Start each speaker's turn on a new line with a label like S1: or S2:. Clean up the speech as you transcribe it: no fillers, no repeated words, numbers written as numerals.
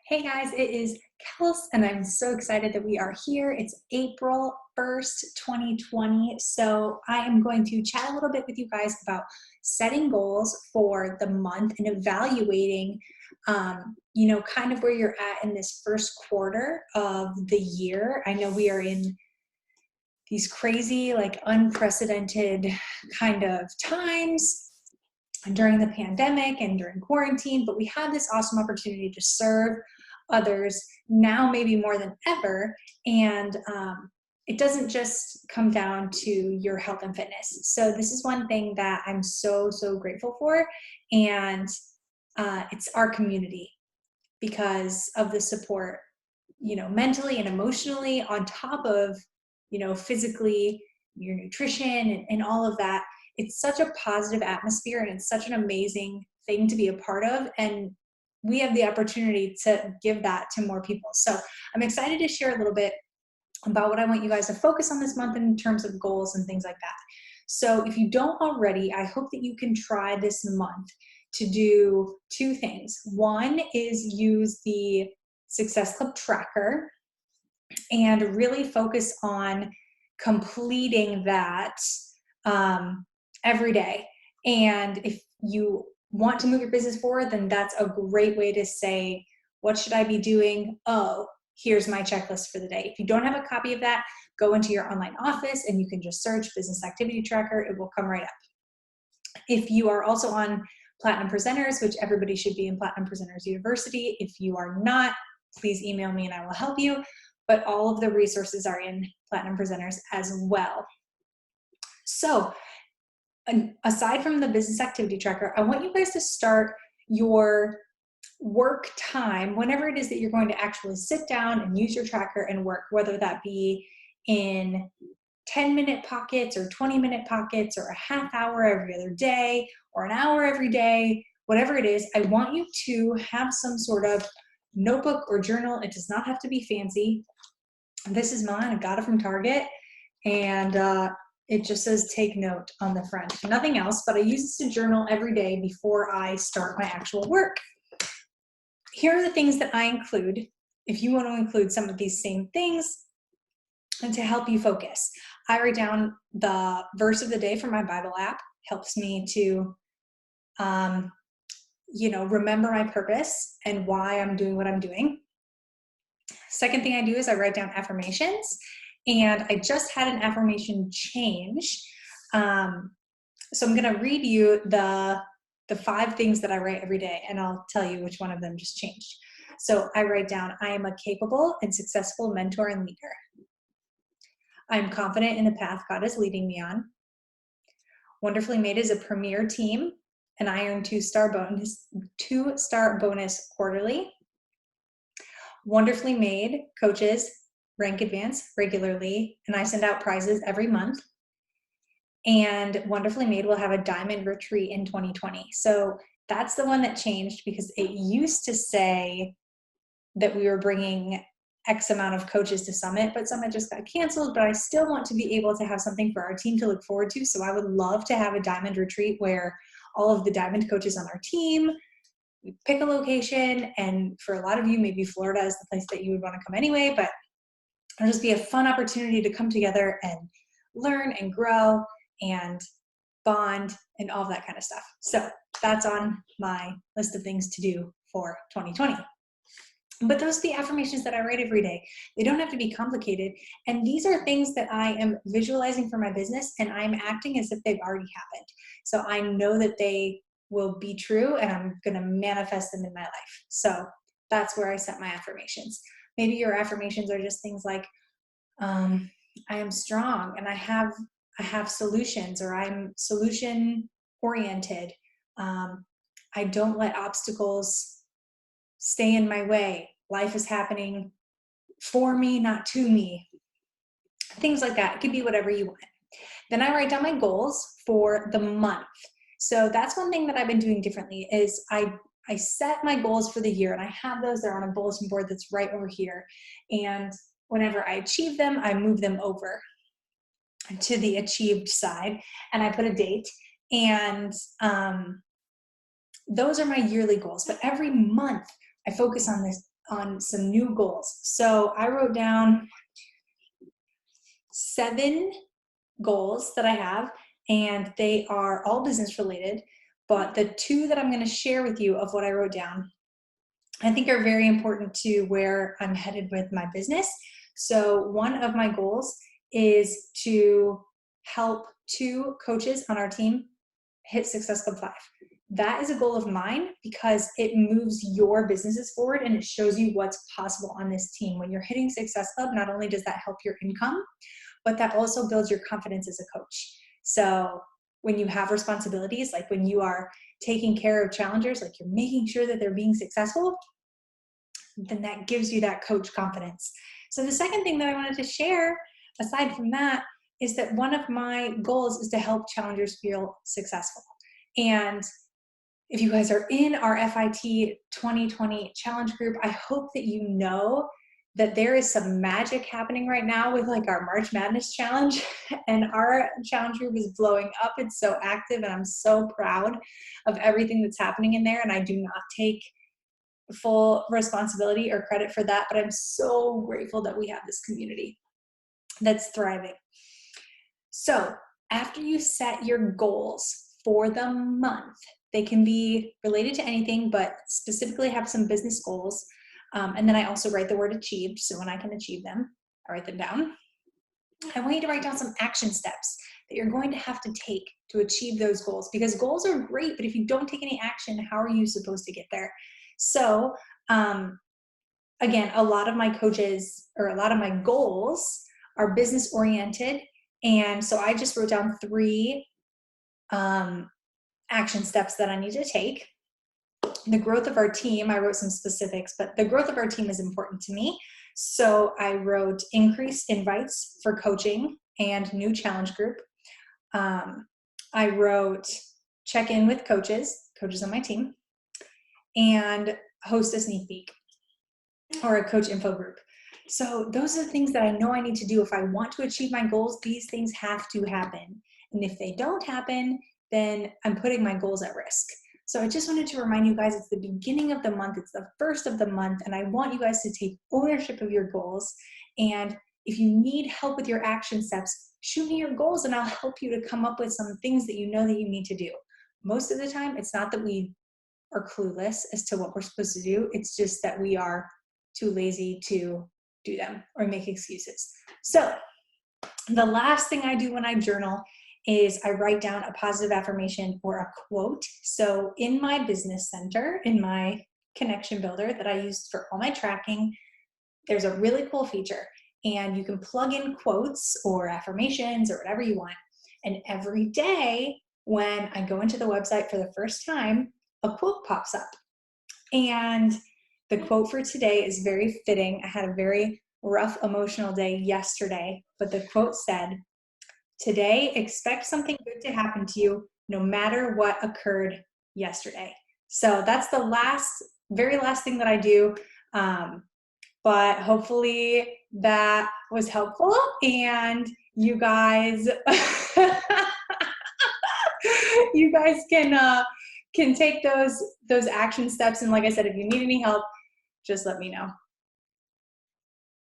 S1: Hey guys, it is Kels, and I'm so excited that we are here. It's April 1st, 2020. So I am going to chat a little bit with you guys about setting goals for the month and evaluating, kind of where you're at in this first quarter of the year. I know we are in these crazy, like unprecedented kind of times during the pandemic and during quarantine, but we have this awesome opportunity to serve others now, maybe more than ever. And it doesn't just come down to your health and fitness. So this is one thing that I'm so grateful for. And it's our community because of the support, mentally and emotionally, on top of, physically, your nutrition and all of that. It's such a positive atmosphere and it's such an amazing thing to be a part of. And we have the opportunity to give that to more people. So I'm excited to share a little bit about what I want you guys to focus on this month in terms of goals and things like that. So if you don't already, I hope that you can try this month to do two things. One is use the Success Club tracker and really focus on completing that every day. And if you want to move your business forward, then that's a great way to say, what should I be doing? Oh, here's my checklist for the day. If you don't have a copy of that, go into your online office and you can just search Business Activity Tracker. It will come right up. If you are also on Platinum Presenters, which everybody should be in Platinum Presenters University, if you are not, please email me and I will help you. But all of the resources are in Platinum Presenters as well. So aside from the Business Activity Tracker, I want you guys to start your work time, whenever it is that you're going to actually sit down and use your tracker and work, whether that be in 10-minute pockets or 20-minute pockets or a half hour every other day or an hour every day, whatever it is. I want you to have some sort of notebook or journal. It does not have to be fancy. This is mine. I got it from Target, and it just says take note on the front. Nothing else, but I use this to journal every day before I start my actual work. Here are the things that I include if you want to include some of these same things and to help you focus. I write down the verse of the day from my Bible app. Helps me to remember my purpose and why I'm doing what I'm doing. Second thing I do is I write down affirmations. And I just had an affirmation change. So I'm going to read you the 5 things that I write every day, and I'll tell you which one of them just changed. So I write down, I am a capable and successful mentor and leader. I am confident in the path God is leading me on. Wonderfully Made is a premier team, and I earn 2-star bonus quarterly. Wonderfully Made coaches rank advance regularly, and I send out prizes every month. And Wonderfully Made will have a diamond retreat in 2020. So that's the one that changed, because it used to say that we were bringing X amount of coaches to Summit, but Summit just got canceled. But I still want to be able to have something for our team to look forward to. So I would love to have a diamond retreat where all of the diamond coaches on our team, we pick a location. And for a lot of you, maybe Florida is the place that you would want to come anyway, but it'll just be a fun opportunity to come together and learn and grow and bond and all of that kind of stuff. So that's on my list of things to do for 2020. But those are the affirmations that I write every day. They don't have to be complicated. And these are things that I am visualizing for my business, and I'm acting as if they've already happened. So I know that they will be true, and I'm going to manifest them in my life. So that's where I set my affirmations. Maybe your affirmations are just things like, I am strong and I have solutions, or I'm solution oriented. I don't let obstacles stay in my way. Life is happening for me, not to me. Things like that. It could be whatever you want. Then I write down my goals for the month. So that's one thing that I've been doing differently is I set my goals for the year, and I have those. They're on a bulletin board that's right over here. And whenever I achieve them, I move them over to the achieved side, and I put a date. And those are my yearly goals. But every month I focus on this on some new goals. So I wrote down 7 goals that I have, and they are all business related. But the 2 that I'm going to share with you of what I wrote down, I think are very important to where I'm headed with my business. So one of my goals is to help 2 coaches on our team hit Success Club 5. That is a goal of mine because it moves your businesses forward and it shows you what's possible on this team. When you're hitting Success Club, not only does that help your income, but that also builds your confidence as a coach. So when you have responsibilities, like when you are taking care of challengers, like you're making sure that they're being successful, then that gives you that coach confidence. So the second thing that I wanted to share, aside from that, is that one of my goals is to help challengers feel successful. And if you guys are in our FIT 2020 challenge group, I hope that you know that there is some magic happening right now with like our March Madness challenge, and our challenge group is blowing up. It's so active and I'm so proud of everything that's happening in there, and I do not take full responsibility or credit for that, but I'm so grateful that we have this community that's thriving. So after you set your goals for the month, they can be related to anything, but specifically have some business goals. And then I also write the word achieved. So when I can achieve them, I write them down. I want you to write down some action steps that you're going to have to take to achieve those goals, because goals are great, but if you don't take any action, how are you supposed to get there? So again, a lot of my coaches or a lot of my goals are business oriented. And so I just wrote down 3 action steps that I need to take. The growth of our team, I wrote some specifics, but the growth of our team is important to me. So I wrote increase invites for coaching and new challenge group. I wrote check in with coaches on my team, and host a sneak peek or a coach info group. So those are the things that I know I need to do. If I want to achieve my goals, these things have to happen. And if they don't happen, then I'm putting my goals at risk. So I just wanted to remind you guys, it's the beginning of the month, it's the first of the month, and I want you guys to take ownership of your goals. And if you need help with your action steps, shoot me your goals and I'll help you to come up with some things that you know that you need to do. Most of the time, it's not that we are clueless as to what we're supposed to do. It's just that we are too lazy to do them or make excuses. So the last thing I do when I journal is I write down a positive affirmation or a quote. So in my business center, in my connection builder that I use for all my tracking, there's a really cool feature, and you can plug in quotes or affirmations or whatever you want. And every day when I go into the website for the first time, a quote pops up. And the quote for today is very fitting. I had a very rough emotional day yesterday, but the quote said, "Today, expect something good to happen to you no matter what occurred yesterday." So that's the very last thing that I do. But hopefully that was helpful, and you guys, you guys can take those action steps. And like I said, if you need any help, just let me know.